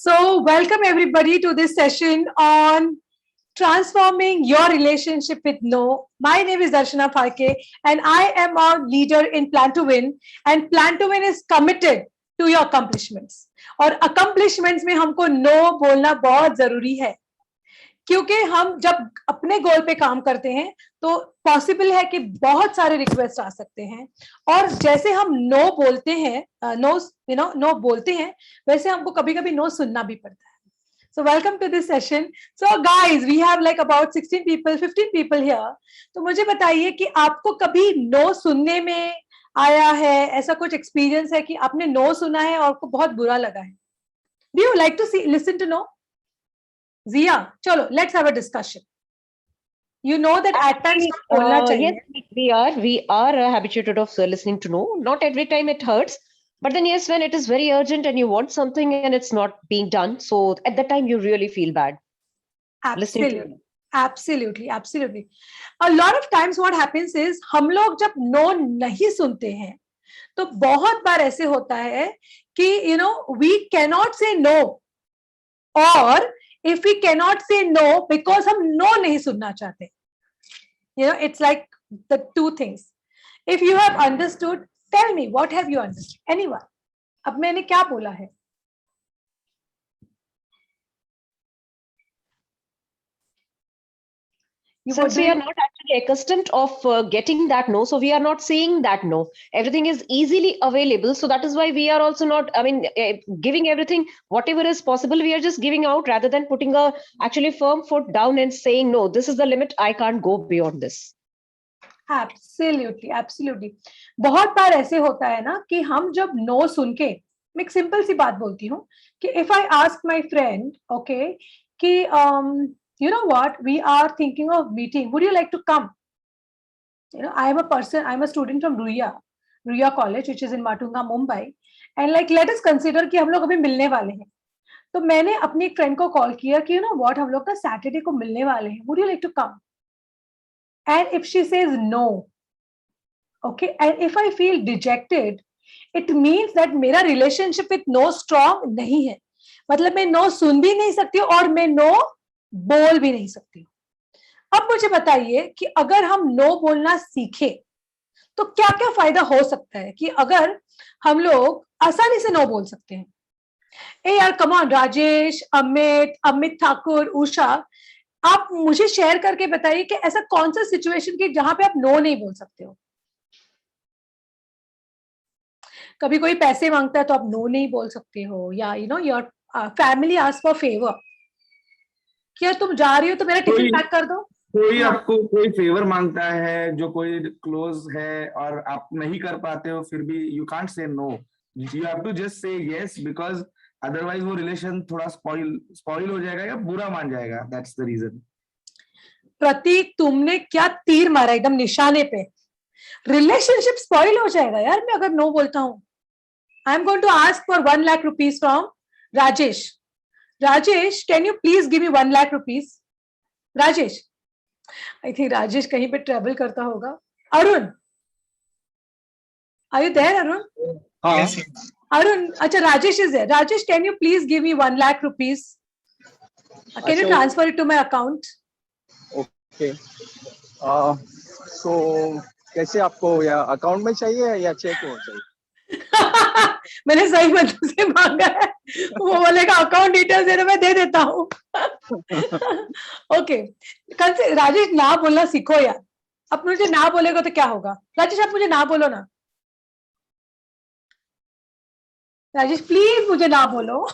So, welcome everybody to this session on transforming your relationship with no. My name is Darshana Phalke and I am a leader in Plan to Win, and Plan to Win is committed to your accomplishments. और accomplishments में हमको no बोलना बहुत जरूरी है, क्योंकि हम जब अपने गोल पे काम करते हैं तो पॉसिबल है कि बहुत सारे रिक्वेस्ट आ सकते हैं, और जैसे हम नो बोलते हैं, नो बोलते हैं, वैसे हमको कभी कभी नो सुनना भी पड़ता है. So welcome to this session. So guys, we have like about 16 people, 15 people here. तो मुझे बताइए कि आपको कभी नो सुनने में आया है, ऐसा कुछ एक्सपीरियंस है कि आपने नो सुना है और आपको बहुत बुरा लगा है? Do you like to listen to no? Zia, chalo, let's have a discussion. You know that at times बोलना चाहिए. Yes, we are habituated of listening to no. Not every time it hurts, but then yes, when it is very urgent and you want something and it's not being done, so at that time you really feel bad. Absolutely. A lot of times what happens is हम लोग जब no नहीं सुनते हैं तो बहुत बार ऐसे होता है कि we cannot say no, or if we cannot say no because हम no नहीं सुनना चाहते. It's like the two things. If you have understood, tell me, what have you understood? Anyone? अब मैंने क्या बोला है? Since we are not actually accustomed of getting that no, so we are not saying that no. Everything is easily available, so that is why we are also not, giving everything, whatever is possible, we are just giving out rather than putting a actually firm foot down and saying, no, this is the limit, I can't go beyond this. Absolutely. बहुत बार ऐसे होता है ना कि हम जब no सुन के, मैं एक सिंपल सी बात बोलती हूँ कि if I ask my friend, okay, कि you know what, we are thinking of meeting, would you like to come? I'm a student from Ruia College, which is in Matunga, Mumbai, and like let us consider कि हम लोग अभी मिलने वाले हैं. तो मैंने अपनी एक फ्रेंड को कॉल किया कि what, हम लोग का सैटरडे को मिलने वाले हैं, would you like to come? And if she says no, okay, and if I feel dejected, it means that मेरा relationship with no strong नहीं है. मतलब मैं no सुन भी नहीं सकती और मैं no बोल भी नहीं सकती. अब मुझे बताइए कि अगर हम नो बोलना सीखे तो क्या क्या फायदा हो सकता है कि अगर हम लोग आसानी से नो बोल सकते हैं. ए यार, कम ऑन, राजेश, अमित ठाकुर, उषा, आप मुझे शेयर करके बताइए कि ऐसा कौन सा सिचुएशन की जहां पे आप नो नहीं बोल सकते हो. कभी कोई पैसे मांगता है तो आप नो नहीं बोल सकते हो, या your family ask for favour, क्या तुम जा रही हो तो मेरा टिफिन पैक कर दो. कोई आपको कोई फेवर मांगता है जो कोई क्लोज है और आप नहीं कर पाते हो, फिर भी you can't say no, you have to just say yes, because otherwise वो रिलेशन थोड़ा स्पॉइल हो जाएगा या बुरा मान जाएगा. That's the reason. प्रतीक, तुमने क्या तीर मारा एकदम निशाने पे. रिलेशनशिप स्पॉइल हो जाएगा यार मैं अगर नो बोलता हूं. I am going to ask for 1 lakh rupees from Rajesh. Rajesh, can you please give me 1 lakh rupees? Rajesh, I think Rajesh कहीं पे ट्रेवल करता होगा. Arun, are you there? Arun? Arun, अच्छा, Rajesh is there. Rajesh, can you please give me 1 lakh rupees? Can you transfer it to my account? Okay, so कैसे आपको, या account में चाहिए या चेक में चाहिए? मैंने सही मतलब से मांगा है. वो बोलेगा अकाउंट डिटेल्स दे दो, मैं दे देता हूँ. ओके, कल से राजेश ना बोलना सीखो यार. अब मुझे ना बोलेगा तो क्या होगा? राजेश, आप मुझे ना बोलो ना. राजेश, प्लीज मुझे ना बोलो.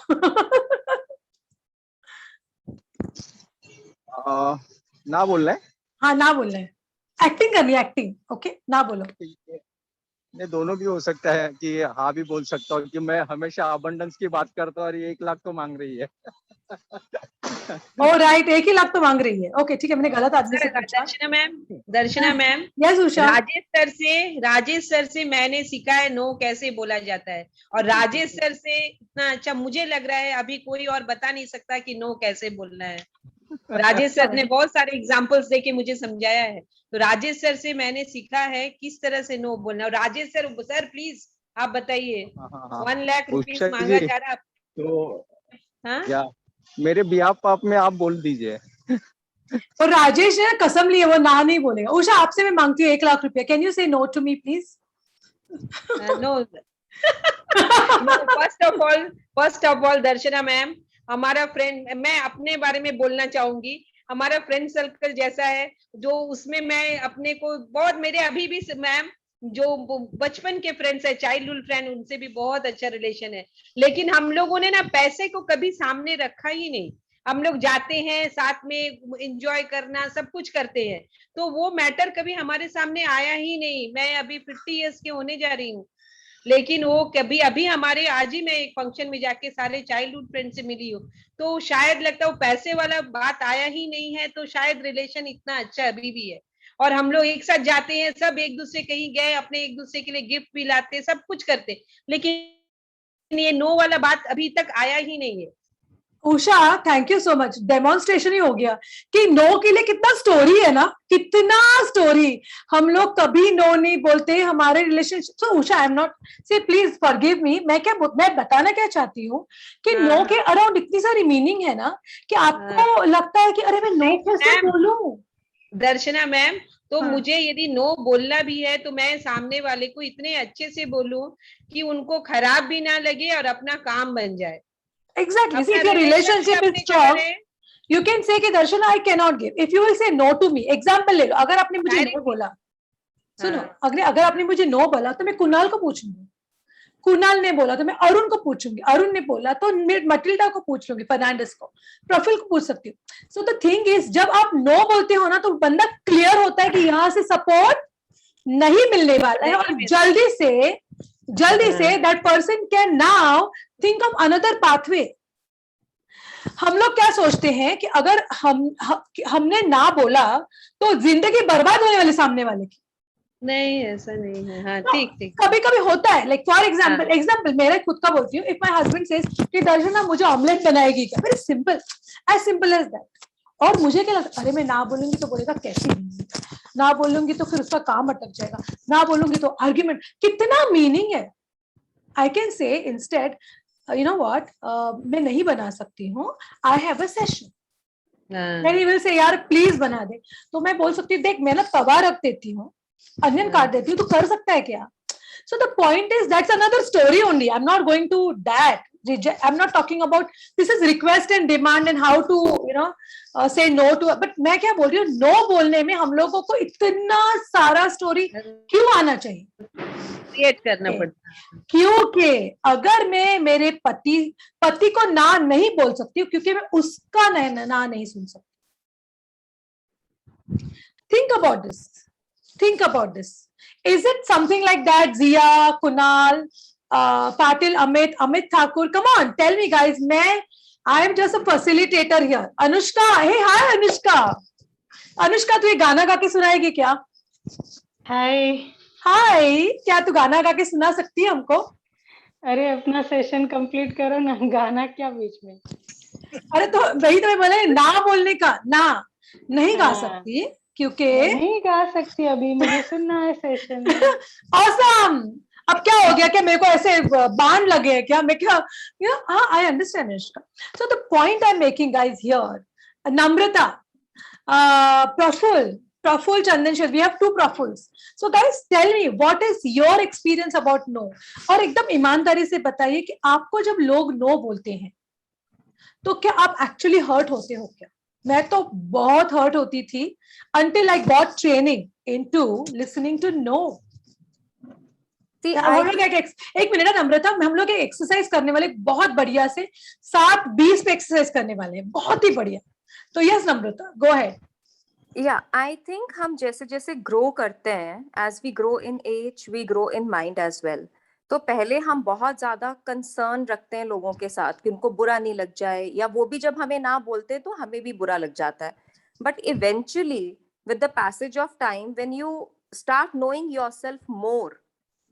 ना बोल रहे? हाँ, ना बोल रहे हैं. एक्टिंग करनी है, एक्टिंग. ओके, ना बोलो. ये दोनों भी हो सकता है कि हाँ भी बोल सकता हूँ कि मैं हमेशा अबंडेंस की बात करता हूँ और ये 1 लाख तो मांग रही है. ओ राइट, 1 ही लाख तो मांग रही है. ओके, ठीक है, मैंने गलत आदमी से पूछा. दर्शना ma'am, yes Usha. Rajesh sir से मैंने सीखा है नो कैसे बोला जाता है, और राजेश सर से इतना अच्छा मुझे लग रहा है अभी कोई और बता नहीं सकता कि नो कैसे बोलना है. राजेश सर ने बहुत सारे एग्जांपल्स देके मुझे समझाया है. तो राजेश सर से मैंने सीखा है किस तरह से नो बोलना है. राजेश सर प्लीज आप बताइए. 1 लाख रुपीस मांगा जा रहा है. तो हाँ या मेरे बिहाफ आप में आप बोल दीजिए। और राजेश ने कसम ली है वो ना नहीं बोलेगा। उषा आपसे मैं मांगती हूँ 1 लाख रुपया, can you say no to me please? No no, first of all Darshana ma'am, हमारा फ्रेंड, मैं अपने बारे में बोलना चाहूंगी, हमारा फ्रेंड सर्कल जैसा है जो उसमें मैं अपने को बहुत, मेरे अभी भी मैम जो बचपन के फ्रेंड्स है, चाइल्डहुड फ्रेंड, उनसे भी बहुत अच्छा रिलेशन है, लेकिन हम लोगों ने ना पैसे को कभी सामने रखा ही नहीं। हम लोग जाते हैं साथ में, एंजॉय करना, सब कुछ करते हैं, तो वो मैटर कभी हमारे सामने आया ही नहीं। मैं अभी 50 इयर्स के होने जा रही हूँ, लेकिन वो कभी, अभी हमारे, आज ही मैं एक फंक्शन में जाके सारे चाइल्डहुड फ्रेंड से मिली हूँ, तो शायद लगता है वो पैसे वाला बात आया ही नहीं है, तो शायद रिलेशन इतना अच्छा अभी भी है। और हम लोग एक साथ जाते हैं, सब एक दूसरे कहीं गए, अपने एक दूसरे के लिए गिफ्ट भी लाते, सब कुछ करते, लेकिन ये नो वाला बात अभी तक आया ही नहीं है। Usha thank you so much, demonstration ही हो गया कि नो के लिए कितना स्टोरी है ना, कितना स्टोरी। हम लोग कभी नो नहीं बोलते हमारे relationship. So Usha I am not, से प्लीज फॉरगिव मी, मैं बताना क्या चाहती हूँ कि नो के अराउंड इतनी सारी मीनिंग है ना कि आपको लगता है कि अरे मैं नो कैसे बोलूं। दर्शना मैम, तो हाँ। मुझे यदि नो बोलना भी है तो मैं सामने वाले को इतने अच्छे से बोलूं कि उनको खराब भी ना लगे और अपना काम बन जाए। Exactly. See, अपना if your relationship is अपनी strong, जगह रहे। you can say कि दर्शन I cannot give. If you will say no to me, example ले लो, अगर आपने मुझे Direct- no बोला, सुनो, हाँ। अगर आपने मुझे no बोला तो मैं कुणाल को पूछूंगी, कुणाल ने बोला तो मैं अरुण को पूछूंगी, अरुण ने बोला तो मैं मटिल्डा को पूछ लूंगी, फर्नांडिस को, प्रफुल्ल को पूछ सकती हूँ। सो द थिंग इज, जब आप नो बोलते हो ना तो बंदा क्लियर होता है कि यहाँ से सपोर्ट नहीं मिलने वाला है, और जल्दी say that person can now think of another pathway. हम लोग क्या सोचते हैं कि अगर हमने ना बोला तो जिंदगी बर्बाद होने वाली सामने वाले की। नहीं, ऐसा नहीं है। हाँ, तो ठीक ठीक। कभी कभी होता है, लाइक फॉर एग्जाम्पल मेरा खुद का बोलती हूँ, इफ माय हस्बैंड सेज कि दर्शना मुझे ऑमलेट बनाएगी क्या, very simple, as simple as that. और मुझे क्या लगता है, अरे मैं ना बोलूंगी तो बोलेगा कैसी बीवी, ना बोलूंगी तो फिर उसका काम अटक जाएगा, ना बोलूंगी तो आर्ग्यूमेंट, कितना मीनिंग है। I can say instead, you know what, मैं नहीं बना सकती हूँ, I have a session, then he will say यार प्लीज बना दे, तो मैं बोल सकती हूँ देख मैं ना तवा रख देती हूँ, अनियन काट देती हूँ, तो कर सकता है क्या। So the point is that's another story only. I'm not going to that. I'm not talking about this is request and demand and how to say no to. But मैं क्या बोल रही हूँ, no बोलने में हम लोगों को इतना सारा स्टोरी क्यों आना चाहिए, क्रिएट करना पड़ता है। क्योंकि अगर मैं मेरे पति को ना नहीं बोल सकती हूँ क्योंकि मैं उसका ना नहीं सुन सकती। Think about this. Is it something like that, Zia, Kunal, Patil, Amit Thakur? Come on, tell me, guys. I am just a facilitator here. Anushka, hey, hi, Anushka. Anushka, तू ये गाना गा के सुनाएगी क्या? हाय, क्या तू गाना गा के सुना सकती है हमको? अरे अपना सेशन कंप्लीट करो ना, गाना क्या बीच में। अरे तो वही तो मैं बोले, ना बोलने का, ना नहीं गा सकती क्योंकि नहीं गा सकती, अभी मुझे सुनना है सेशन। Awesome! अब क्या हो गया, क्या मेरे को ऐसे बाण लगे हैं क्या, मैं क्या, I understand, Anushka. So the point I'm making, guys, here, Namrata, Praful, Chandan, we have 2 Prafuls. So guys, tell me, what is your experience about no? और एकदम ईमानदारी से बताइए कि आपको जब लोग no बोलते हैं तो क्या आप एक्चुअली हर्ट होते हो क्या? मैं तो बहुत हर्ट होती थी until I got training into listening to no. हम लोग एक मिनट नम्रता, हम लोग एक एक्सरसाइज करने वाले, बहुत बढ़िया से 7:20 पे एक्सरसाइज करने वाले हैं, बहुत ही बढ़िया। तो यस नम्रता, गो अहेड। या आई थिंक हम जैसे जैसे ग्रो करते हैं, as we grow in as we grow in mind as well. तो पहले हम बहुत ज्यादा कंसर्न रखते हैं लोगों के साथ कि उनको बुरा नहीं लग जाए, या वो भी जब हमें ना बोलते तो हमें भी बुरा लग जाता है। But eventually with the passage of time when you start knowing yourself मोर,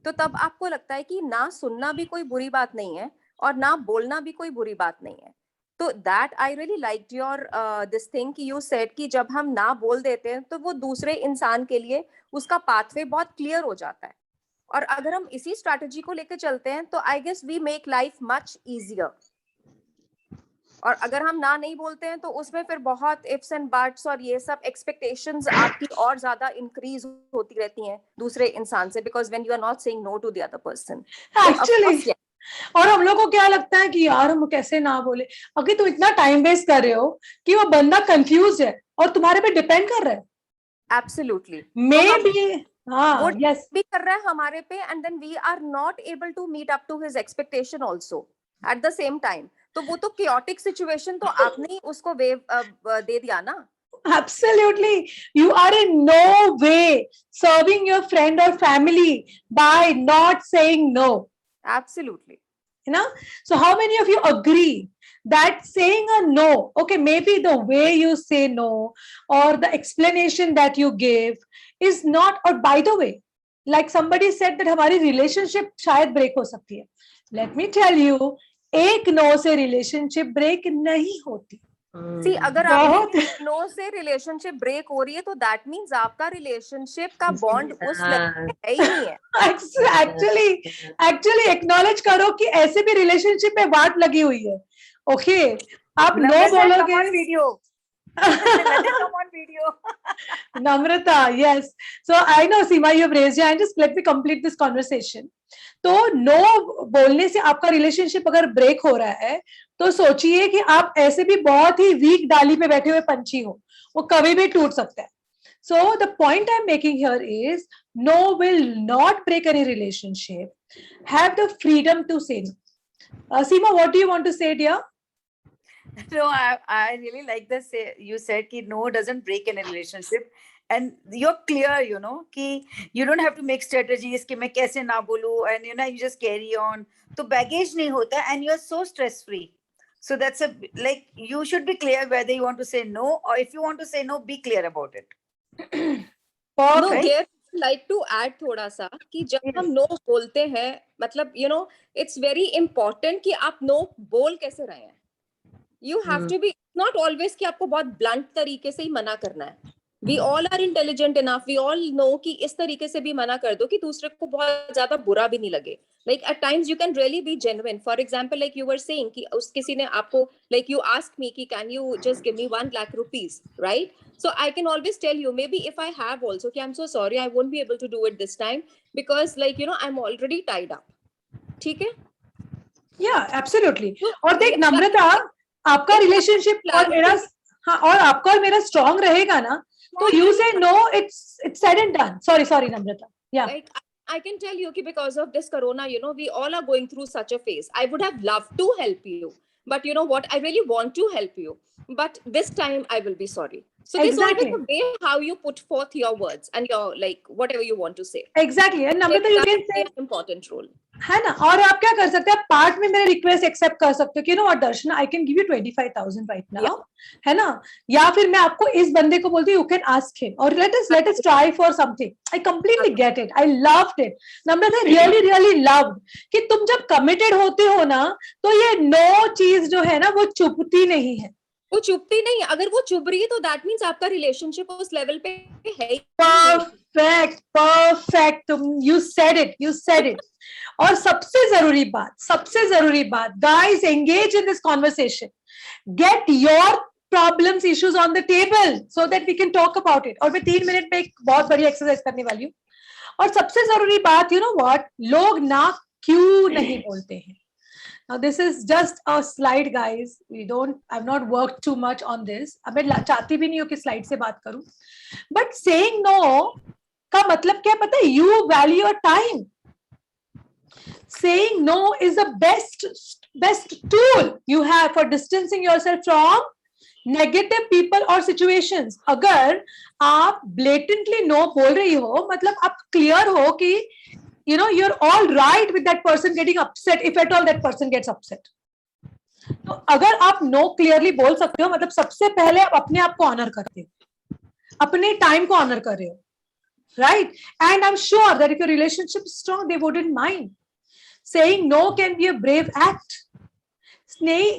तो तब आपको लगता है कि ना सुनना भी कोई बुरी बात नहीं है और ना बोलना भी कोई बुरी बात नहीं है। तो that I really liked your this thing कि यू सेड कि जब हम ना बोल देते हैं तो वो दूसरे इंसान के लिए उसका पाथवे बहुत क्लियर हो जाता है। और अगर हम इसी स्ट्रैटेजी को लेकर चलते हैं तो I guess we make life much easier. और अगर हम ना नहीं बोलते हैं तो उसमें फिर बहुत इफ्स एंड बट्स और ये सब एक्सपेक्टेशंस आपकी और ज्यादा इंक्रीज होती रहती हैं दूसरे इंसान से, because when you are not saying no to the other person. Actually और हम लोग को क्या लगता है कि यार हम कैसे ना बोले, अगर तुम इतना टाइम वेस्ट कर रहे हो कि वो बंदा कंफ्यूज है और तुम्हारे पे डिपेंड कर रहा है। एब्सोल्युटली मे बी वो यस भी कर रहा है हमारे पे, and then we are not able to meet up to his expectation also at the same time. तो वो तो chaotic सिचुएशन तो आपने ही उसको वेव दे दिया ना। Absolutely. You are in no way serving your friend or family by not saying no. Absolutely. You know? So how many of you agree that saying a no, okay, maybe the way you say no or the explanation that you give is not, or by the way, like somebody said that हमारी relationship शायद break हो सकती है. Let me tell you, एक no से relationship break नहीं होती. See, अगर आपके नो से रिलेशनशिप ब्रेक हो रही है तो दैट मींस आपका रिलेशनशिप का बॉन्ड उस लेवल पे है ही नहीं है। एक्चुअली एक्नॉलेज करो कि ऐसे भी रिलेशनशिप में वाट लगी हुई है। ओके आप नो बोलोगे video Namrata, yes. So I know Seema, you have raised your hand. Just let me complete this conversation. तो नो बोलने से आपका रिलेशनशिप अगर ब्रेक हो रहा है तो सोचिए कि आप ऐसे भी बहुत ही वीक डाली पे बैठे हुए पंछी हो, वो कभी भी टूट सकता है. So the point I'm making here is no will not break any relationship. Have the freedom to say no. Seema, what do you want to say, dear? No, I really like this. You said कि no doesn't break any relationship, and you're clear, you know, कि you don't have to make strategies कि मैं कैसे ना बोलूं, and you know you just carry on. तो baggage नहीं होता, and you're so stress free. So that's like you should be clear whether you want to say no, or if you want to say no, be clear about it. No, here like to add थोड़ा सा कि जब हम no बोलते हैं, मतलब you know it's very important कि आप no बोल कैसे रहे हैं. You have to be not always कि आपको बहुत blunt तरीके से ही मना करना है. We all are intelligent enough. We all know कि इस तरीके से भी मना कर दो कि दूसरे को बहुत ज़्यादा बुरा भी नहीं लगे. Like at times you can really be genuine. For example, like you were saying कि उस किसी ने आपको like you asked me कि can you just give me 1 lakh rupees, right? So I can always tell you maybe if I have also कि I'm so sorry I won't be able to do it this time because like you know I'm already tied up. ठीक है? Yeah, absolutely. और देख नम्रता, आपका relationship और मेरा हाँ और आपका और मेरा स्ट्रॉन्ग रहेगा ना तो you say no, it's said and done. Sorry Namrata. Yeah. Like I can tell you because of this corona, you know, we all are going through such a phase. I would have loved to help you, but you know what? I really want to help you, but this time I will be sorry. So there's always a way how you put forth your words and your like whatever you want to say. Exactly. And Namrata, you can say an important role. है ना. और आप क्या कर सकते हैं, part में मेरे रिक्वेस्ट एक्सेप्ट कर सकते हो कि know what Darshana, I can give you 25,000 right now, है ना. या फिर मैं आपको इस बंदे को बोलती हूँ यू कैन आस्क हिम और let us try for something. I completely get it, I loved it. Namrata, really loved कि तुम जब कमिटेड होते हो ना तो ये नो चीज जो है ना वो चुपती नहीं है. वो चुपती नहीं. अगर वो चुप रही है तो दैट मींस आपका रिलेशनशिप उस लेवल पे है. परफेक्ट. You said it. और सबसे जरूरी बात guys, engage in this conversation. Get your problems, issues on the table so that we can talk about it. और मैं 3 मिनट में एक बहुत बड़ी एक्सरसाइज करने वाली हूँ. और सबसे जरूरी बात, यू नो व्हाट, लोग ना क्यों नहीं बोलते हैं. Now this is just a slide, guys. I've not worked too much on this. अब मैं चाहती भी नहीं हूँ कि स्लाइड से बात करूँ. But saying no का मतलब क्या पता है? You value your time. Saying no is the best tool you have for distancing yourself from negative people or situations. अगर आप blatantly no बोल रही हो, मतलब आप clear हो कि you know you're all right with that person getting upset if at all that person gets upset. तो अगर आप no clearly बोल सकते हो, मतलब सबसे पहले आप अपने आप को ऑनर करते हो, अपने टाइम को ऑनर कर रहे हो, right? And I'm sure that if your relationship is strong, they wouldn't mind. Saying no can be a brave act.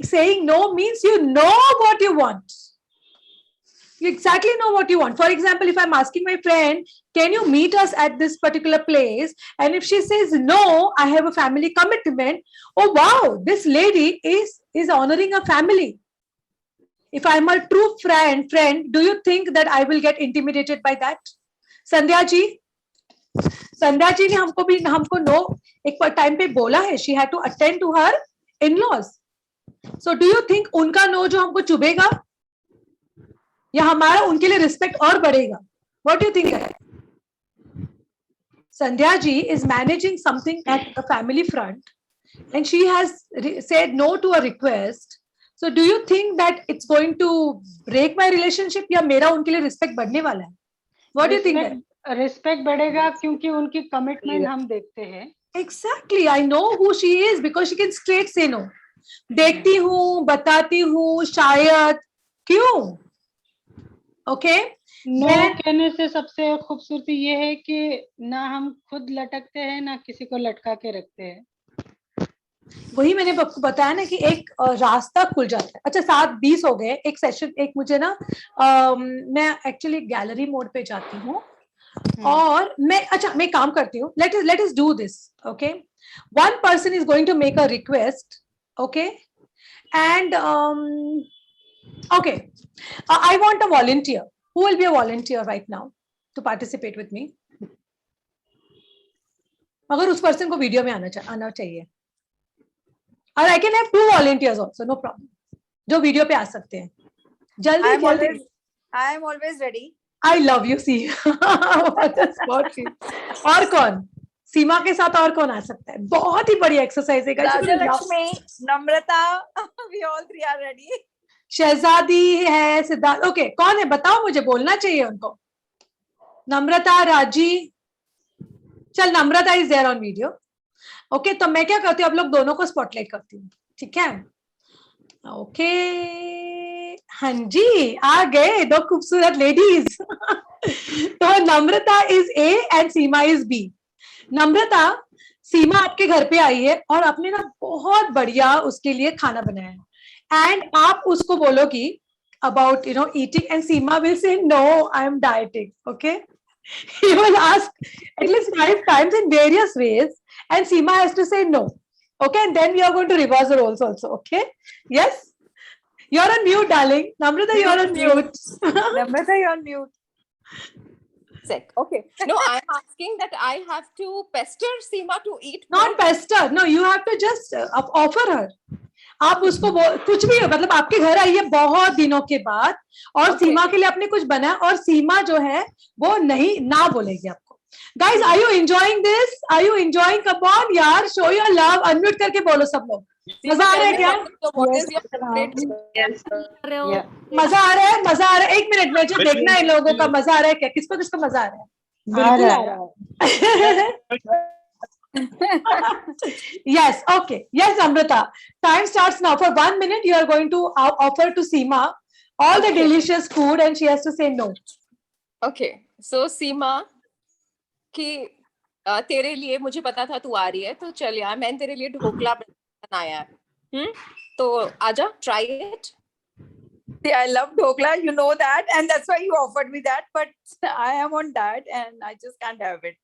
Saying no means you know what you want. You exactly know what you want. For example, if I'm asking my friend, can you meet us at this particular place? And if she says, no, I have a family commitment. Oh, wow, this lady is honoring a family. If I'm a true friend, do you think that I will get intimidated by that? Sandhya ji ने हमको no एक time पे बोला है. She had to attend to her in-laws. So do you think उनका no जो हमको चुभेगा या हमारा उनके लिए रिस्पेक्ट और बढ़ेगा? What do you think? Sandhya ji is managing something at the family front and she has said no to a request. So do you think that it's going to break my relationship या मेरा उनके लिए respect बढ़ने वाला है? What do you think? Respect बढ़ेगा क्योंकि उनकी कमिटमेंट हम देखते हैं. Exactly, I know who she is because she can straight say no. देखती हूँ, बताती हूँ, शायद क्यों? Okay. नो कहने से सबसे खूबसूरती ये है कि ना हम खुद लटकते हैं ना किसी को लटका के रखते हैं. वही मैंने आपको बताया ना कि एक रास्ता खुल जाता है. अच्छा 7:20 हो गए. एक सेशन एक मुझे ना मैं एक्चुअली गैलरी मोड पे जाती हूँ और मैं काम करती हूँ. let us do this. Okay, one person is going to make a request. Okay, and okay, I want a volunteer. Who will be a volunteer right now to participate with me? अगर उस person को video में आना चाहिए. और I can have 2 volunteers also, no problem. जो video पे आ सकते हैं. जल्दी जल्दी. I am always ready. I love you, see. और कौन? सीमा के साथ और कौन आ सकता है? बहुत ही बड़ी एक्सरसाइज है. Rajalakshmi, Namrata, we all 3 are ready. शहजादी है, सिद्धार्थ. ओके, कौन है बताओ, मुझे बोलना चाहिए उनको. नम्रता, राजी. चल, Namrata is there on video. Okay, तो मैं क्या करती हूँ, अब लोग दोनों को स्पॉटलाइट करती हूँ. ठीक है? ओके, हाँ जी, आ गए 2 खूबसूरत लेडीज. तो Namrata is A and Seema is B. Namrata, Seema आपके घर पे आई है और आपने ना बहुत बढ़िया उसके लिए खाना बनाया है. And आप उसको बोलोगी about eating and Seema will say no, I am dieting. Okay, he will ask at least 5 times in various ways and Seema has to say no. Okay, and then we are going to reverse the roles also. Okay, yes, you're on mute, darling. Namrata, you're on mute. Namrata, you're on mute. Okay, no, I'm asking that I have to pester Seema to eat. Not pester, no, you have to just offer her. आप उसको कुछ भी मतलब आपके घर आई है बहुत दिनों के बाद और सीमा के लिए आपने कुछ बनाया और सीमा जो है वो नहीं ना बोलेगी आपको. Guys, are you enjoying this? Are you enjoying? Come on यार, शो योर लव. अनम्यूट करके बोलो सब लोग. मजा आ रहा है क्या? मजा आ रहा है, मजा आ रहा है. 1 मिनट में जो देखना है इन लोगों का मजा आ रहा है क्या? किसको किसको मजा आ रहा है? बिल्कुल आ रहा है. Yes, okay. Yes, Amrita. Time starts now. For 1 minute, you are going to offer to Seema all the delicious food and she has to say no. Okay. So, Seema, कि तेरे लिए मुझे पता था तू आ रही है तो चल यार मैंने तेरे लिए ढोकला बनाया है. तो आजा, try it. See, I love dhokla, you know that, and that's why you offered me that. But I am on diet and I just can't have it.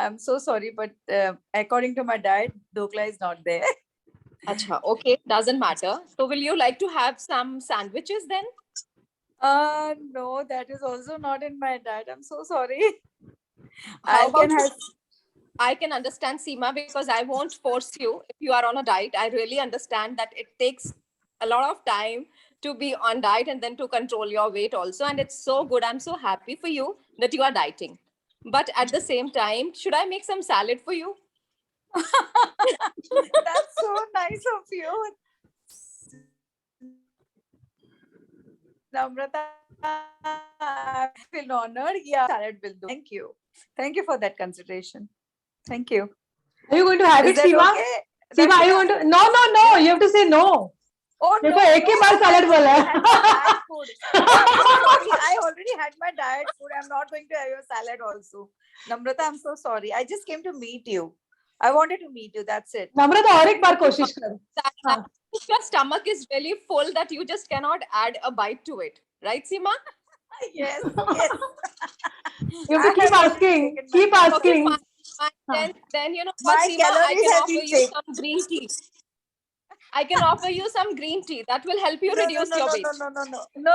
I'm so sorry, but according to my diet, dhokla is not there. Acha, okay, doesn't matter. So will you like to have some sandwiches then? No, that is also not in my diet. I'm so sorry. I can understand, Seema, because I won't force you if you are on a diet. I really understand that it takes a lot of time to be on diet and then to control your weight also. And it's so good. I'm so happy for you that you are dieting. But at the same time, should I make some salad for you? That's so nice of you. Namrata, I feel honored. Yeah, salad will do. Thank you. Thank you for that consideration. Thank you. Are you going to have it, Seema? Okay? Seema, are you going to? No, no, no. You have to say no. Oh, देखो एक ही बार salad बोला है. I already had my diet food. I'm not going to have your salad also. Namrata, I'm so sorry. I just came to meet you. I wanted to meet you. That's it. Namrata, और एक बार कोशिश करो. If your stomach is really full that you just cannot add a bite to it, right, Seema? Yes, yes. You have to keep asking. Keep asking. Okay, fine. Then you know My what, Seema, I calories can have offer been you checked. some green tea. I can offer you some green tea. That will help you reduce your weight. No,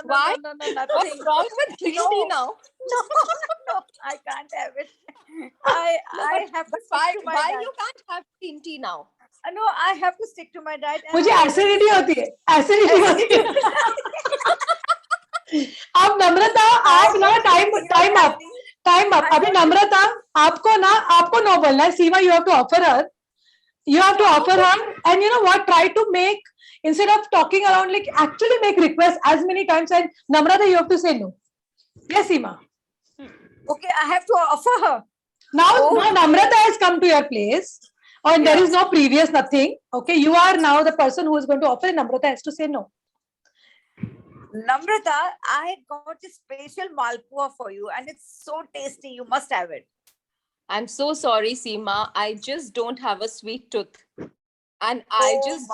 Why? nothing. What's wrong with green tea now? No, I can't have it. I have to stick Why? to my Why diet. you can't have green tea now? No, I have to stick to my diet. and मुझे I already acidity said- होती है, acidity होती है. अब नम्रता आप ना time up अभी नम्रता आपको नो बोलना है. सीमा, you have to offer her. You have to offer her, and you know what? Try to make, instead of talking around, like actually make requests as many times. And Namrata, you have to say no. Yes, Seema. Okay, I have to offer her. Now Okay. Namrata has come to your place, and there is no previous nothing. Okay, you are now the person who is going to offer, and Namrata has to say no. Namrata, I got a special malpua for you, and it's so tasty. You must have it. I'm so sorry, Seema. I just don't have a sweet tooth. And I just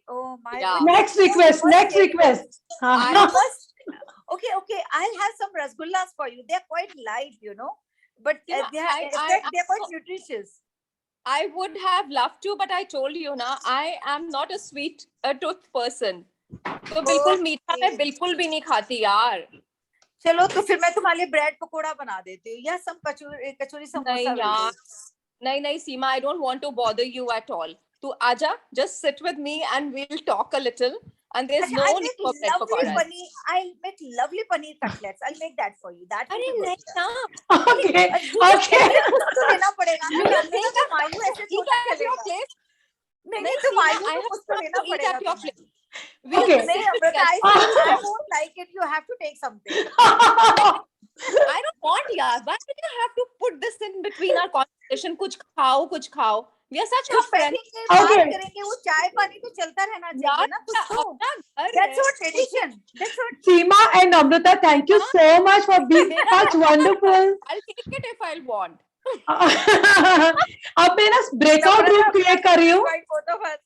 Oh my. Yeah. Next request. I You must. Okay. I'll have some rasgullas for you. They're quite light, you know, but Yeah, they're quite nutritious. I would have loved to, but I told you na, I am not a sweet tooth person. तो बिल्कुल मीठा मैं बिल्कुल भी नहीं खाती यार. चलो तो फिर मैं तुम्हारे लिए ब्रेड पकोड़ा बना देती हूँ या some कचौरी समोसा. नहीं यार, नहीं सीमा, I don't want to bother you at all. तू आजा, just sit with me and we'll talk a little. And there's no need for bread pakoras. I'll make lovely paneer cutlets. I'll make that for you. That will अरे be good. नहीं ना. Okay. तो लेना पड़ेगा ना. You करने think का that तो मायू ऐसे eat थोड़ा at your चलेगा. place? नहीं तो मायू I तो have उसको लेना to eat at your पड़ेगा. place. Okay. नहीं, Amrita, I won't like it. You have to take something. I don't want yaar. Why do you have to put this in between our conversation? कुछ खाओ. We are such good friends. बात करेंगे वो चाय पानी तो चलता रहना चाहिए ना कुछ तो. अपना घर That's है. our tradition. That's our. Seema and Namrata, thank you so much for being such wonderful. I'll take it if I want. अब मैं ना ब्रेकआउट रूम क्रिएट कर रही हूँ. Both of us.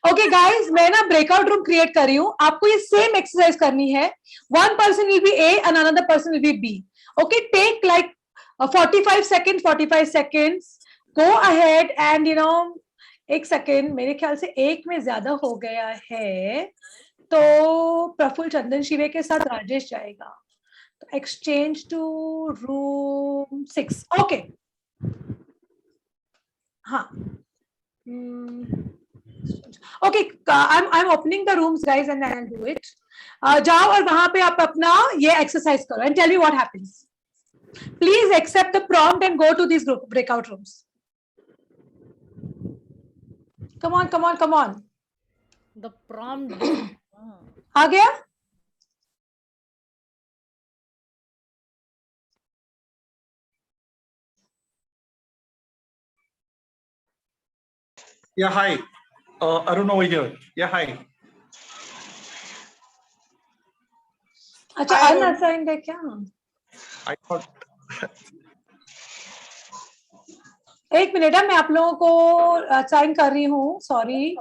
Okay guys, मैं ना ब्रेकआउट रूम क्रिएट कर रही हूँ. आपको ये सेम एक्सरसाइज करनी है. One person will be A and another person will be B. Okay, take like 45 seconds. Go ahead and एक सेकेंड, मेरे ख्याल से एक में ज्यादा हो गया है, तो प्रफुल्ल चंदन शिवे के साथ राजेश जाएगा. तो एक्सचेंज टू रूम 6. ओके, हाँ. Okay, I am opening the rooms guys and I will do it. जाओ और वहां पे आप अपना ये एक्सरसाइज करो and tell me what happens. Please accept the prompt and go to this breakout rooms. Come on. The prompt. आ गया? Yeah, hi. Arun over here. Yeah, hi. अच्छा, अनअसाइन्ड है क्या? I thought. एक मिनट है, मैं आप लोगों को असाइन कर रही हूँ. Sorry.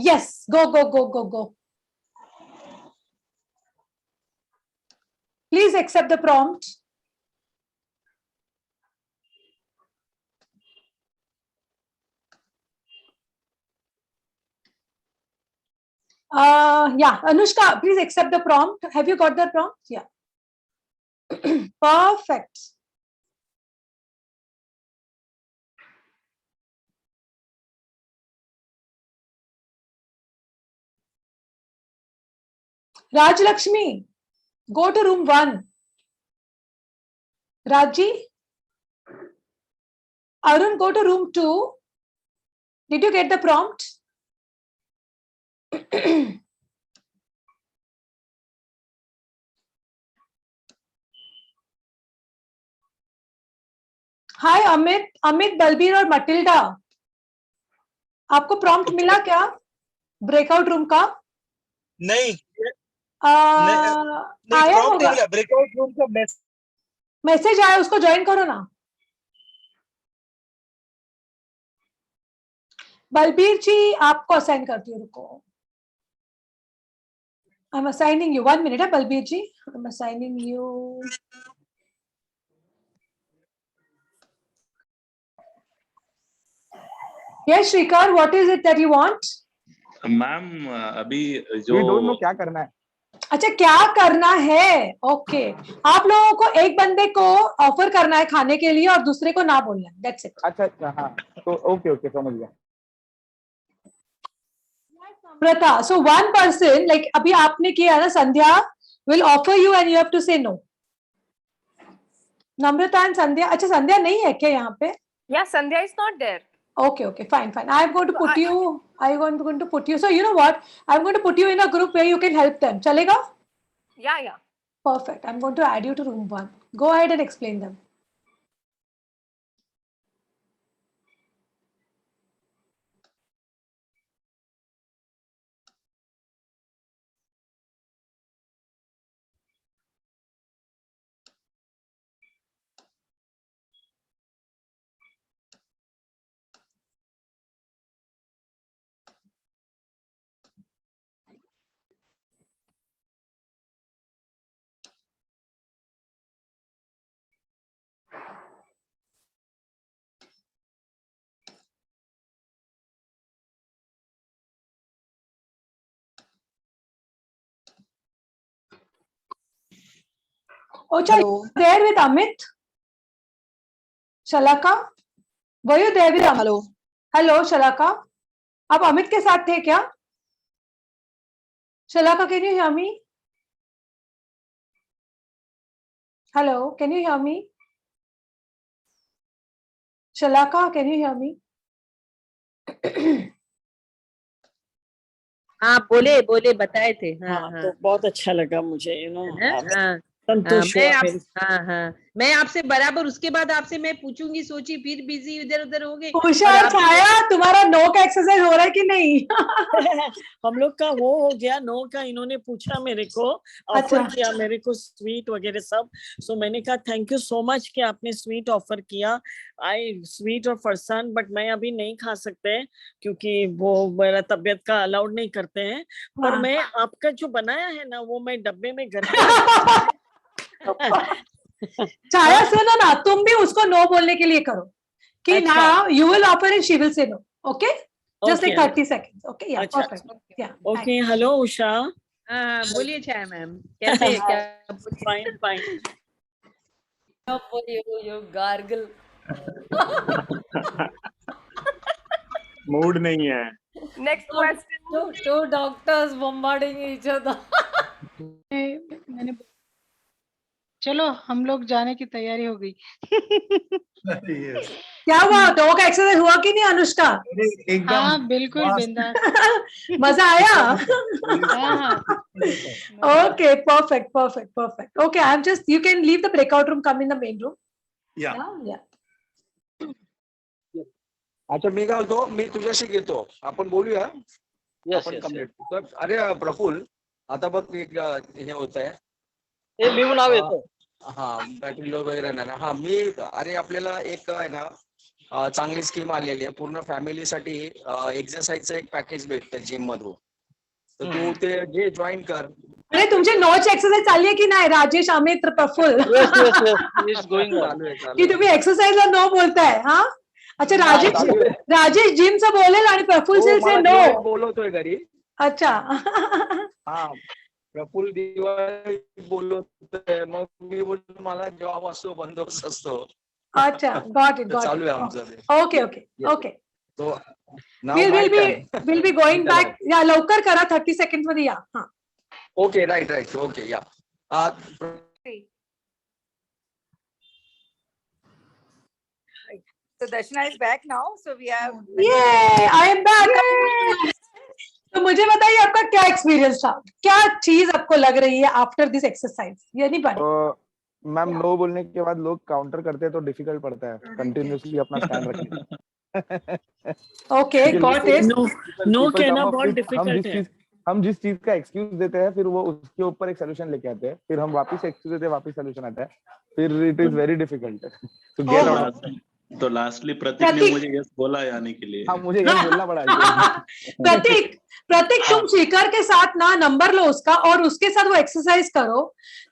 Yes, go. Please accept the prompt. Yeah, Anushka, please accept the prompt. Have you got the prompt? Yeah. Perfect. Rajlakshmi, go to room 1. Raji, Arun, go to room 2. Did you get the prompt? हाय अमित, बलबीर और Matilda, आपको prompt मिला क्या breakout room का? नहीं, आया होगा. Breakout room का message आया, उसको ज्वाइन करो ना. बलबीर जी, आपको असाइन करती हूँ, रुको. I am assigning you. 1 minute है Balbir ji. I am assigning you. Yes, Shrikar, what is it that you want? Ma'am अभी We जो don't know क्या करना है. अच्छा, क्या करना है? ओके, आप लोगों को एक बंदे को ऑफर करना है खाने के लिए और दूसरे को ना बोलना है. That's it. अच्छा अच्छा हाँ तो ओके समझ गया. Namrata, so one person, like अभी आपने किया ना, Sandhya will offer you and you have to say no. Namrata and Sandhya, अच्छा Sandhya नहीं है क्या यहाँ पे? Yeah, Sandhya is not there. Okay, fine. I am going to put you. I am going to put you. So you know what? I am going to put you in a group where you can help them. Chalega? Yeah. Perfect. I am going to add you to room 1. Go ahead and explain them. Ocha, there with Amit? Shalaka? Were you there with Amit? Hello, Shalaka. आप अमित के साथ थे क्या? Shalaka, can you hear me? Hello, can you hear me? Shalaka, can you hear me? हाँ बोले बताए थे. हाँ, तो बहुत अच्छा लगा मुझे, संतोष हाँ, मैं आपसे बराबर उसके बाद आपसे मैं पूछूंगी, सोची फिर बिजी इधर उधर हो गई. उषा, छाया, तुम्हारा नो का एक्सरसाइज हो रहा है कि नहीं? हम लोग का वो हो गया नो का. इन्होंने पूछा मेरे को, ऑफर किया मेरे को स्वीट वगैरह सब. सो मैंने कहा थैंक यू सो मच कि आपने स्वीट ऑफर किया. आई स्वीट और फरसान, बट मैं अभी नहीं खा सकते क्योंकि वो मेरा तबीयत का अलाउड नहीं करते हैं. पर मैं आपका जो बनाया है ना, वो मैं डब्बे में घर पे छाया सुनो ना, तुम भी उसको नो बोलने के लिए करो कि now you will offer and she will say no. Okay? Just like 30 seconds. Okay? Yeah, perfect. Yeah. Okay, hello Usha. हाँ, बोलिए छाया मैम, कैसे क्या? Fine. You gargle. मूड नहीं है. Next question. Two doctors bombarding each other. मैंने चलो हम लोग जाने की तैयारी हो गई. क्या हुआ? दो का एक्सरसाइज हुआ कि नहीं अनुष्का? हाँ बिल्कुल बिंदास. मजा आया? हाँ. Okay, perfect. Okay, I'm just, you can leave the breakout room, come in the main room. Yeah. अच्छा मी काय होतो, मी तुझ्याशी घेतो, आपण बोलूया. आपण कंप्लीट. अरे प्रफुल्ल, आता बघ एक हे होत आहे. लिहून नाव येतो. हाँ बॅटरी लो वगैरे ना. हाँ मी अरे आपल्याला एक आहे ना चांगली स्कीम आलेली आहे. पूर्ण फॅमिलीसाठी एक्सरसाइजचं एक पॅकेज भेटतं जिम मधून. तर तू ते जे जॉईन कर. अरे तुमचे नोची एक्सरसाइज चालली आहे की नाही राजेश, अमित, प्रफुल्ल? की तुम्ही एक्सरसाइजला नो बोलताय? हा, अच्छा. राजेश जिमचं बोलेल आणि प्रफुल्ल से नो बोलवतोय घरी. अच्छा. हा, प्रफुल्ल दिवाळी बोलवतोय, मग मी बोलतो मला जॉब असतो, बंदोबस्त असतो. अच्छा, गॉट इट. चालू आहे आमचं. ओके. तो we'll be going back. या लवकर करा, 30 seconds मध्ये या. हा. Okay, right. Okay, yeah. So Darshana is back now. So we have. Yay! I am back. तो मुझे बताइए आपका क्या एक्सपीरियंस था, क्या चीज आपको लग रही है आफ्टर दिस एक्सरसाइज? ये नहीं पता मैम, नो बोलने के बाद लोग काउंटर करते हैं तो डिफिकल्ट पड़ता है कंटिन्यूअसली अपना स्टैंड रखने. Okay, got it. नो कहना बहुत डिफिकल्ट है. हम जिस चीज का एक्सक्यूज देते हैं, फिर वो उसके ऊपर एक सोल्यूशन लेके आते हैं, फिर हम वापस एक्सक्यूज देते हैं, वापस सोल्यूशन आता है, फिर it is very difficult to get out. तो लास्टली प्रतीक ने मुझे यस बोला आने के लिए. हाँ, मुझे यस बोलना पड़ा. प्रतीक तुम स्पीकर के साथ ना नंबर लो उसका और उसके साथ वो एक्सरसाइज करो,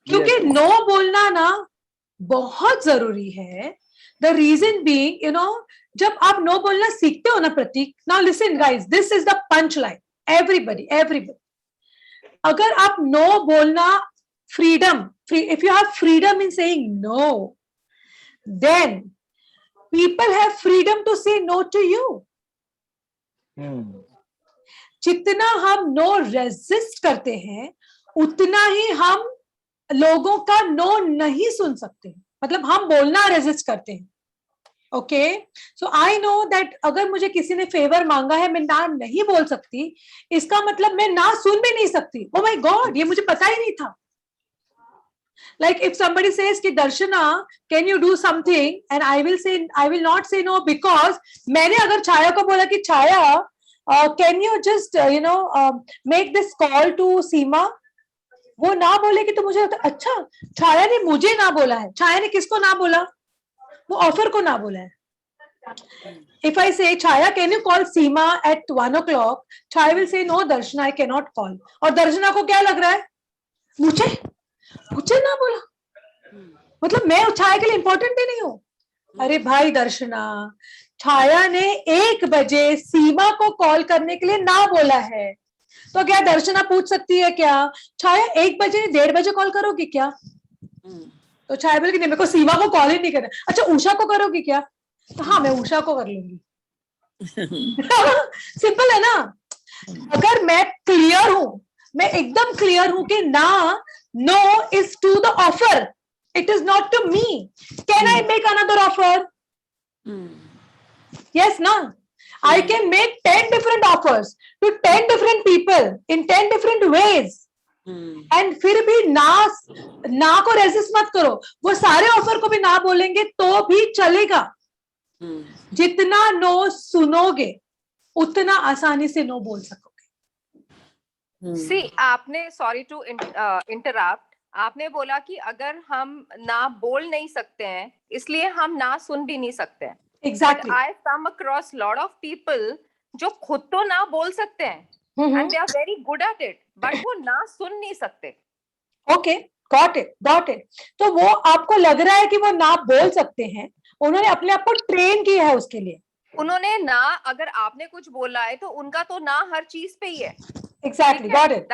क्योंकि नो बोलना ना बहुत जरूरी है. द रीजन बीइंग, जब आप नो बोलना सीखते हो ना Pratik, now listen guys, this is the punch line, everybody, अगर आप नो बोलना freedom, if you have freedom in saying no, then people have freedom to say no to you. जितना हम नो रेजिस्ट करते हैं उतना ही हम लोगों का नो नहीं सुन सकते, मतलब हम बोलना रेजिस्ट करते हैं. Okay, so I know that अगर मुझे किसी ने फेवर मांगा है मैं ना नहीं बोल सकती, इसका मतलब मैं ना सुन भी नहीं सकती. ओ माय गॉड, ये मुझे पता ही नहीं था. Like if somebody says कि दर्शना can you do something, and I will not say no because मैंने अगर छाया को बोला कि छाया can you just make this call to Seema, वो ना बोलेगी तो मुझे अच्छा छाया ने मुझे ना बोला है. छाया ने किसको ना बोला? वो ऑफर को ना बोला है. If I say Chaya, can you call Seema at 1 o'clock? Chaya will say no, Darshana, I cannot call. और दर्शना को क्या लग रहा है? मुझे ना बोला, मतलब मैं छाया के लिए इंपॉर्टेंट ही नहीं हूँ. अरे भाई दर्शना, छाया ने 1 बजे सीमा को कॉल करने के लिए ना बोला है, तो क्या दर्शना पूछ सकती है क्या छाया 1 बजे 1:30 बजे कॉल करोगी क्या? तो छाया बोलेगी नहीं, मेरे को सीमा को कॉल ही नहीं करना. अच्छा उषा को करोगी क्या? तो हाँ मैं उषा को कर लूंगी. सिंपल है ना. अगर मैं क्लियर हूं, मैं एकदम क्लियर हूं कि ना, no is to the offer, it is not to me. Can I make another offer? Yes ना. I can make 10 different offers to 10 different people in 10 different ways. And फिर भी ना को रेजिस्ट मत करो. वो सारे ऑफर को भी ना बोलेंगे तो भी चलेगा. जितना नो सुनोगे उतना आसानी से नो बोल सकोगे. See, आपने सॉरी टू इंटरप्ट, आपने बोला कि अगर हम ना बोल नहीं सकते हैं इसलिए हम ना सुन भी नहीं सकते हैं. Exactly. But I come across lot of people जो खुद तो ना बोल सकते हैं and they are very good at it, but वो ना सुन नहीं सकते. Okay, got it. तो वो आपको लग रहा है कि वो ना बोल सकते हैं, उन्होंने अपने आप को ट्रेन किया है उसके लिए. उन्होंने ना, अगर आपने कुछ बोला है तो उनका तो ना हर चीज पे ही है. Exactly, got it.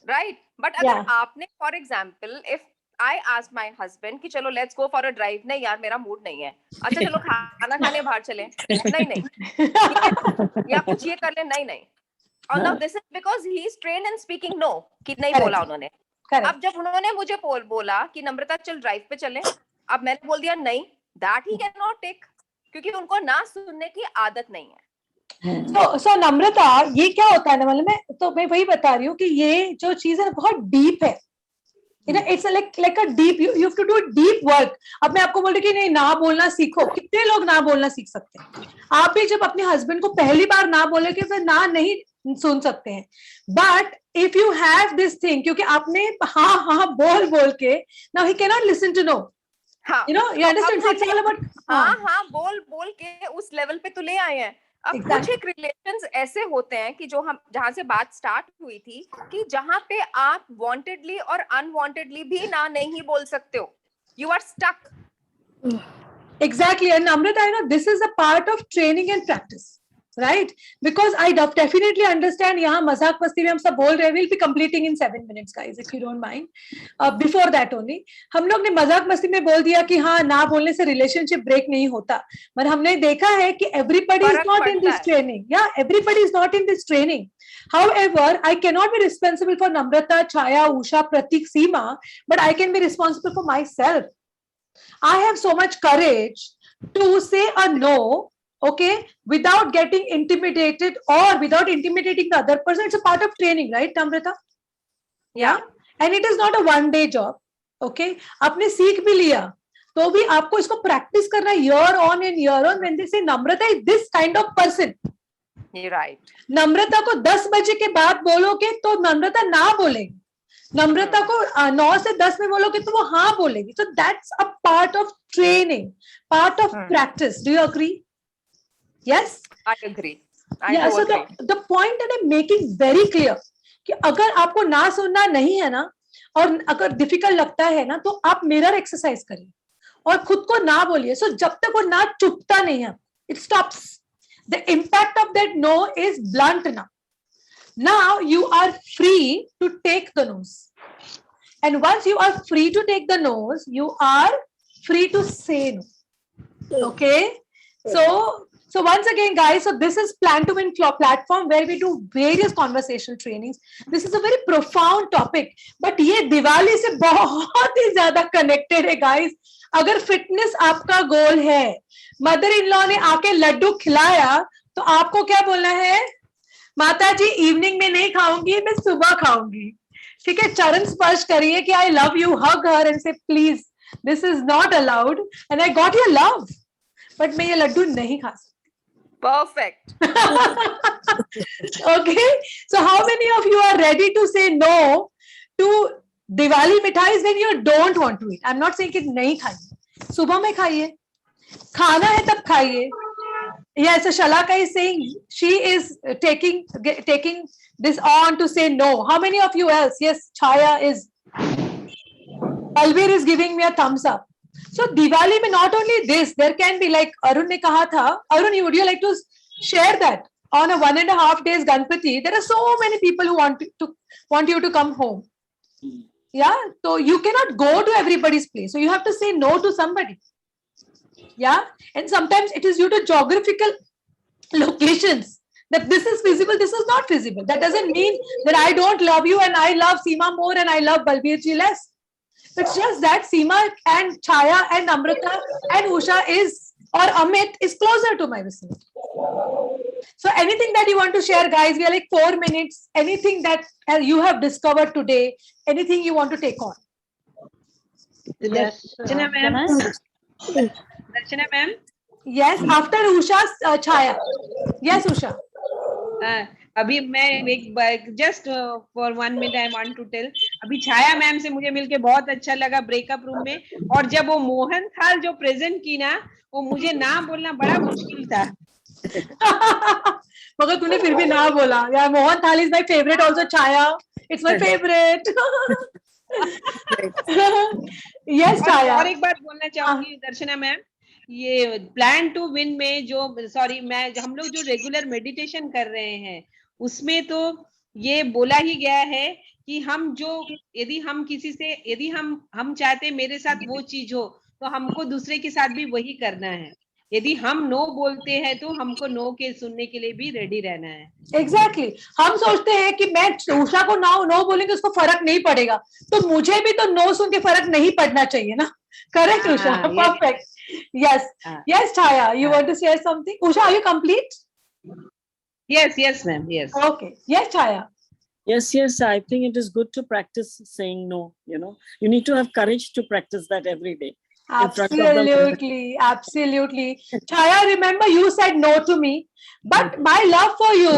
Right, but अगर आपने for example if I ask my husband कि चलो let's go for a drive, नहीं यार मेरा मूड नहीं है, अच्छा चलो खाना खाने बाहर चलें, नहीं या कुछ ये कर ले, नहीं. और now this is because he is trained in speaking no, कि नहीं बोला उन्होंने. अब जब उन्होंने मुझे बोला कि नम्रता चल ड्राइव पे चलें, अब मैंने बोल दिया नहीं, that he cannot take, क्योंकि उनको ना सुनने की आदत नहीं है. So नम्रता, ये क्या होता है ना, मतलब मैं वही बता रही हूँ कि ये जो चीज है बहुत डीप है. It's like a deep, you have to do deep work. अब मैं आपको बोल रही कि नहीं ना बोलना सीखो. कितने लोग ना बोलना सीख सकते हैं? आप भी जब अपने हस्बैंड को पहली बार ना बोलोगे फिर ना नहीं सुन सकते हैं. But if you have this thing, क्योंकि आपने हाँ बोल के, now he cannot listen to no. You understand? It's all about हाँ बोल के उस लेवल पे तो ले आए हैं. अब कुछ एक रिलेशंस ऐसे होते हैं कि जो हम जहां से बात स्टार्ट हुई थी कि जहां पे आप वांटेडली और अनवांटेडली भी ना नहीं बोल सकते हो. You are stuck. Exactly. And Amrita, this is a part of training and practice, right? Because I definitely understand, यहाँ मजाक मस्ती में हम सब बोल रहे हैं. We'll be completing in 7 minutes, guys, if you don't mind. Before that only, हम लोग ने मजाक मस्ती में बोल दिया कि हाँ ना बोलने से relationship break नहीं होता. पर हमने देखा है कि everybody is not in this training. Yeah, everybody is not in this training. However, I cannot be responsible for Namrata, Chaya, Usha, Pratik, Seema, but I can be responsible for myself. I have so much courage to say a no, okay, without getting intimidated or without intimidating the other person. It's a part of training, right, Namrata? Yeah. And it is not a one-day job, okay? आपने सीख भी लिया, तो भी आपको इसको practice करना है year on and year on. When they say Namrata is this kind of person, you're right. नम्रता को 10 बजे के बाद बोलोगे तो नम्रता ना बोलेगी. नम्रता को 9 से 10 में बोलोगे तो वो हाँ बोलेगी. So that's a part of training, part of practice. Do you agree? Yes? I agree. So the point that I'm making very clear कि अगर आपको ना सुनना नहीं है ना, और अगर डिफिकल्ट लगता है ना, तो आप मिरर एक्सरसाइज करिए. और खुद को ना बोलिए. So जब तक वो ना चुपता नहीं है, it stops. The impact of that no is blunt now. Now you are free to take the no's. And once you are free to take the no's, you are free to say no. Okay? So once again, guys, so this is Plan to Win platform where we do various conversational trainings. This is a very profound topic, but ये दिवाली से बहुत ही ज़्यादा connected है, guys. अगर fitness आपका goal है, mother-in-law ने आके लड्डू खिलाया, तो आपको क्या बोलना है? माता जी इवनिंग में नहीं खाऊंगी, मैं सुबह खाऊंगी. ठीक है, चरण स्पर्श करिए कि I love you, hug her and say please, this is not allowed and I got your love, but मैं ये लड्डू नहीं खा सकती. Perfect. Okay, so how many of you are ready to say no to Diwali mithais when you don't want to eat? I'm not saying कि नहीं खाइए, सुबह में खाइए, खाना है तब खाइए. Yes, so Shalaka is saying she is taking this on to say no. How many of you else? Yes, Chaya is. Alvir is giving me a thumbs up. So Diwali mein not only this, there can be like Arun ne kaha tha. Arun, would you like to share that on a 1.5 days Ganpati? There are so many people who want you to come home. Yeah, so you cannot go to everybody's place. So you have to say no to somebody. Yeah, and sometimes it is due to geographical locations that this is feasible, this is not feasible. That doesn't mean that I don't love you and I love Seema more and I love Balbir ji less. It's just that Seema and Chaya and Amrita and Usha or Amit is closer to my vicinity. So anything that you want to share, guys, we are like 4 minutes. Anything that you have discovered today, anything you want to take on. Yes. Darshana ma'am. Yes, after Usha, Chaya. Yes, Usha. अभी मैं एक just for 1 minute I want to tell, अभी Chhaya ma'am से मुझे मिलके बहुत अच्छा लगा ब्रेकअप रूम में, और जब वो मोहन थाल जो प्रेजेंट की ना, वो मुझे ना बोलना बड़ा मुश्किल था. मगर तूने फिर भी ना बोला. यार, mohanthal is my favourite also. Chhaya, it's my favourite. Yes Chhaya. और एक बात बोलना चाहूंगी दर्शना मैम, ये प्लान टू विन में जो हम लोग जो रेगुलर मेडिटेशन कर रहे हैं उसमें तो ये बोला ही गया है कि यदि हम चाहते मेरे साथ वो चीज हो तो हमको दूसरे के साथ भी वही करना है. यदि हम नो बोलते हैं तो हमको नो के सुनने के लिए भी रेडी रहना है. एग्जैक्टली. हम सोचते हैं कि मैं उषा को नो बोलेंगे उसको फर्क नहीं पड़ेगा, तो मुझे भी तो नो सुन के फर्क नहीं पड़ना चाहिए ना. Correct Usha. Perfect. Yes. Yes, Chaya, you want to share something? Usha, are you complete? Yes, ma'am. Yes. Okay. Yes, Chaya. Yes. I think it is good to practice saying no. You need to have courage to practice that every day. Absolutely. Chaya, remember you said no to me, but my love for you,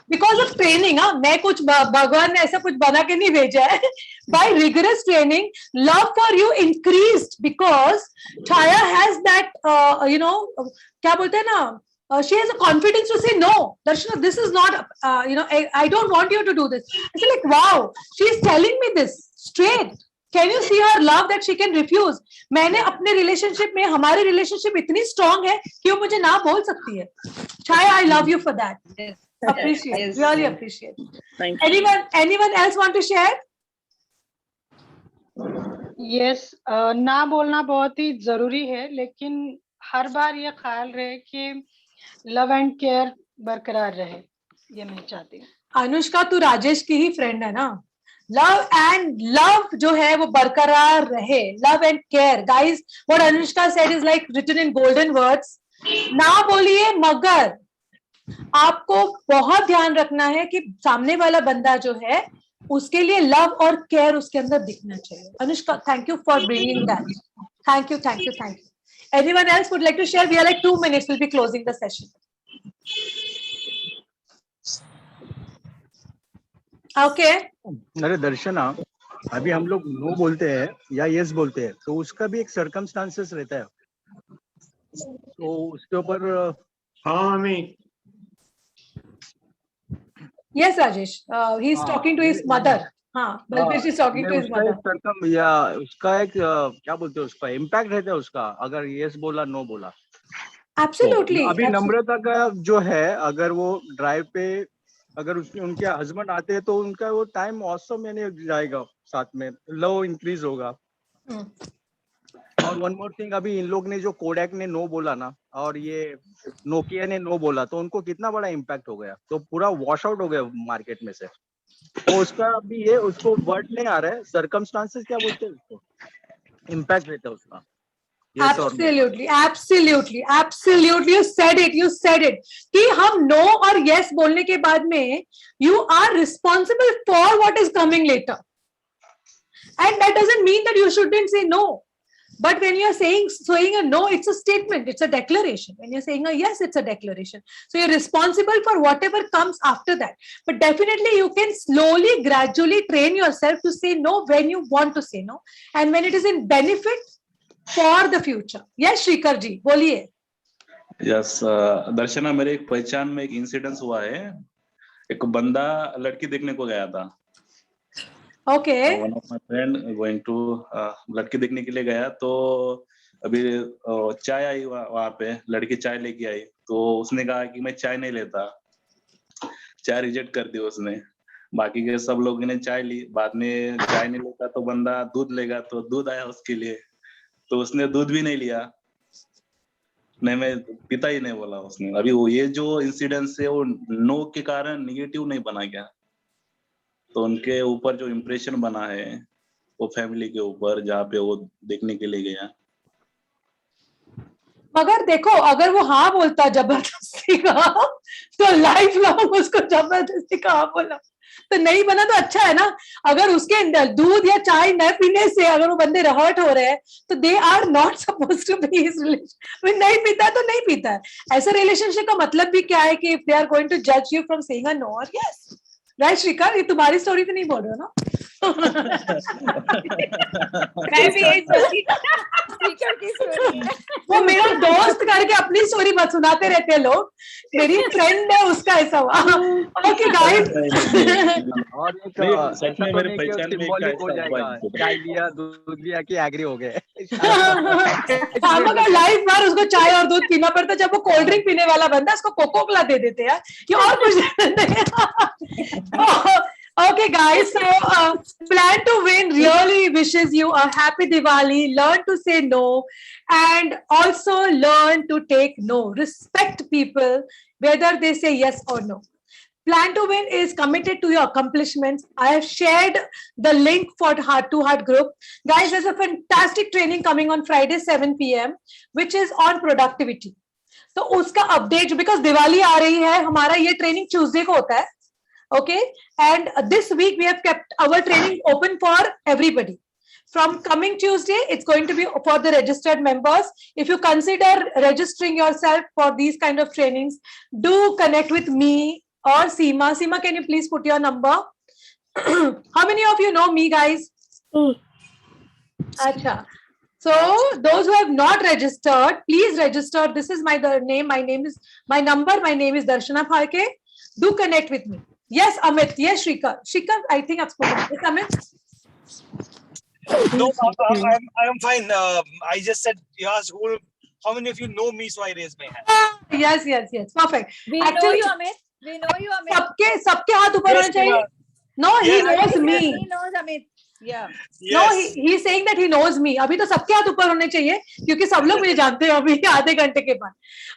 because of training, मैं कुछ भगवान ने ऐसा कुछ बना के नहीं भेजा है. By rigorous training, love for you increased because Chaya has that, क्या बोलते हैं ना, she has a confidence to say no. Darshana, this is not, I don't want you to do this. I feel like, wow, she is telling me this straight. Can you see her love that she can refuse? मैंने अपने relationship में, हमारी relationship इतनी strong है कि वो मुझे ना बोल सकती है. Chaya, I love you for that. Yes. Appreciate. Yes. Really appreciate. Thank you. Anyone else want to share? Yes, ना बोलना बहुत ही जरूरी है, लेकिन हर बार ये ख्याल रहे कि लव एंड केयर बरकरार रहे. ये मैं चाहती हूँ. अनुष्का, तू राजेश की ही फ्रेंड है ना. लव जो है वो बरकरार रहे. Love and care. Guys, what Anushka said is like written in golden words. ना बोलिए, मगर आपको बहुत ध्यान रखना है कि सामने वाला बंदा जो है उसके लिए लव और केयर उसके अंदर दिखना चाहिए. Anushka, thank you for bringing that. Thank you. Anyone else would like to share? We are like 2 minutes. We'll be closing the session. Okay. अरे दर्शना, अभी हम लोग नो बोलते हैं या यस बोलते हैं तो उसका भी एक सर्कमस्टांसेस रहता है, तो उसके ऊपर. हाँ हमें. Yes, Rajesh. He is talking to his mother. हाँ, Balbir is talking to his उसका mother. एक सरकम या उसका एक क्या बोलते हैं उसका इम्पैक्ट रहता है उसका, अगर यस बोला नो बोला. Absolutely. अभी नम्रता का जो है, अगर वो ड्राइव पे अगर उनके हस्बैंड आते हैं तो उनका वो टाइम ऑसम यानी जाएगा, साथ में लव इंक्रीज होगा. और वन मोर थिंग, अभी इन लोग ने जो कोडैक ने नो बोला ना, और ये नोकिया ने नो बोला, तो उनको कितना बड़ा इम्पैक्ट हो गया, तो पूरा वॉश आउट हो गया मार्केट में से. तो उसका अभी ये उसको वर्ड नहीं आ रहा है, सर्कमस्टांसेस क्या बोलते हैं उसको, इम्पैक्ट रहता है उसका. Yes or no? Absolutely. You said it. कि हम no और yes बोलने के बाद में you are responsible for what is coming later. And that doesn't mean that you shouldn't say no. But when you're saying a no, it's a statement, it's a declaration. When you're saying a yes, it's a declaration. So you're responsible for whatever comes after that. But definitely you can slowly, gradually train yourself to say no when you want to say no. And when it is in benefit for the future. Yes, Shrikar ji, बोलिए. Yes दर्शना, मेरे एक पहचान में एक incidence हुआ है. एक बंदा लड़की देखने को गया था. Okay. One of my friend going to लड़की देखने के लिए गया. तो अभी चाय आई वहां पे, लड़की चाय लेके आई. तो उसने कहा कि मैं चाय नहीं लेता. चाय रिजेक्ट कर दी उसने. बाकी के सब लोगों ने चाय ली. बाद में चाय नहीं लेता तो बंदा दूध लेगा, तो दूध आया उसके लिए. तो उसने दूध भी नहीं लिया. नहीं, मैं पिता ही नहीं बोला उसने. अभी वो ये जो इंसिडेंस है वो नो के कारण निगेटिव नहीं बना गया. तो उनके ऊपर जो इम्प्रेशन बना है वो फैमिली के ऊपर, जहाँ पे वो देखने के लिए गया. मगर देखो, अगर वो हाँ बोलता जबरदस्ती का, तो लाइफ लॉन्ग उसको जबरदस्ती का हाँ बोला तो नहीं बना, तो अच्छा है ना. अगर उसके अंदर दूध या चाय न पीने से अगर वो बंदे हर्ट हो रहे हैं, तो they are not suppose to be his relation. नहीं पीता तो नहीं पीता है. ऐसा रिलेशनशिप का मतलब भी क्या है कि if they are going to जज you from saying a no और यस. राइट श्रीकर, ये तुम्हारी स्टोरी तो नहीं बोल रहे हो ना? मैं भी यही सोची स्पीकर की स्टोरी. वो मेरा दोस्त करके अपनी स्टोरी मत सुनाते रहते हैं लोग. मेरी फ्रेंड है, उसका ऐसा हुआ. Okay guys. और एक सच में मेरे पहचान में सिंबॉलिक हो जाएगा, चाय लिया दूध लिया कि एग्री हो गए. मगर लाइफ भर उसको चाय और दूध पीना पड़ता. जब वो कोल्ड ड्रिंक पीने वाला बंदा, उसको कोको कोला दे देते हैं या और कुछ. Okay guys, so Plan to Win really wishes you a happy Diwali. Learn to say no and also learn to take no. Respect people whether they say yes or no. Plan to Win is committed to your accomplishments. I have shared the link for Heart to Heart group. Guys, there's a fantastic training coming on Friday 7 p.m. which is on productivity. तो उसका update, because Diwali आ रही है, हमारा ये training Tuesday को होता है. Okay, and this week we have kept our training open for everybody. From coming Tuesday, it's going to be for the registered members. If you consider registering yourself for these kind of trainings, do connect with me or Seema. Seema, can you please put your number? How many of you know me, guys? Acha. So those who have not registered, please register. This is my name. My number. My name is Darshana Phalke. Do connect with me. Yes, Amit. Yes, Shrikar. Shrikar, I think I've spoken. Yes, Amit. No, I am fine. I just said you asked how many of you know me, so I raised my hand. Yes. Perfect. We know you, Amit. सबके हाथ ऊपर होने चाहिए. No, he knows me. He knows Amit. Yeah. No, he's saying that he knows me. अभी तो सबके हाथ ऊपर होने चाहिए क्योंकि सब लोग मुझे जानते हैं अभी आधे घंटे के बाद.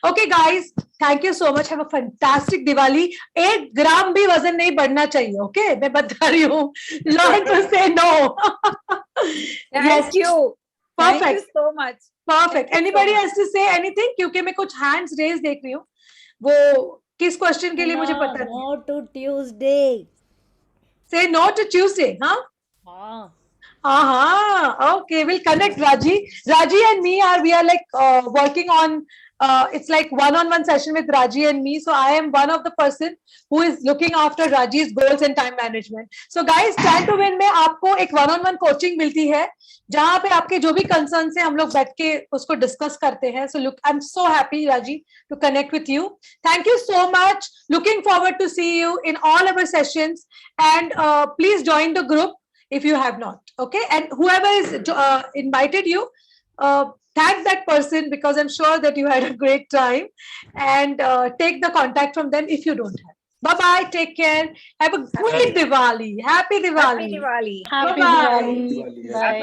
Okay guys, thank you so much. Have a fantastic Diwali. 1 ग्राम भी वजन नहीं बढ़ना चाहिए. Okay, मैं बता रही हूँ. Learn to say no. Thank you. Perfect. Thank you so much. Perfect. Anybody has to say anything? क्योंकि मैं कुछ hands raised देख रही हूँ. वो किस क्वेश्चन के लिए मुझे पता नहीं. No to Tuesday. Say no to Tuesday, huh? Okay, we'll connect Raji and me we are like working on it's like one-on-one session with Raji and me. So I am one of the person who is looking after Raji's goals and time management. So guys, Stand to Win में आपको एक one-on-one coaching मिलती है, जहाँ पे आपके जो भी concerns हैं हम लोग बैठ के उसको discuss करते हैं. So look, I'm so happy, Raji, to connect with you. Thank you so much. Looking forward to see you in all our sessions, and please join the group if you have not. Okay, and whoever is invited you, thank that person, because I'm sure that you had a great time, and take the contact from them if you don't have. Bye bye. Take care. Have a great Diwali. Happy Diwali. Happy Diwali. Happy Bye-bye. Diwali. Bye.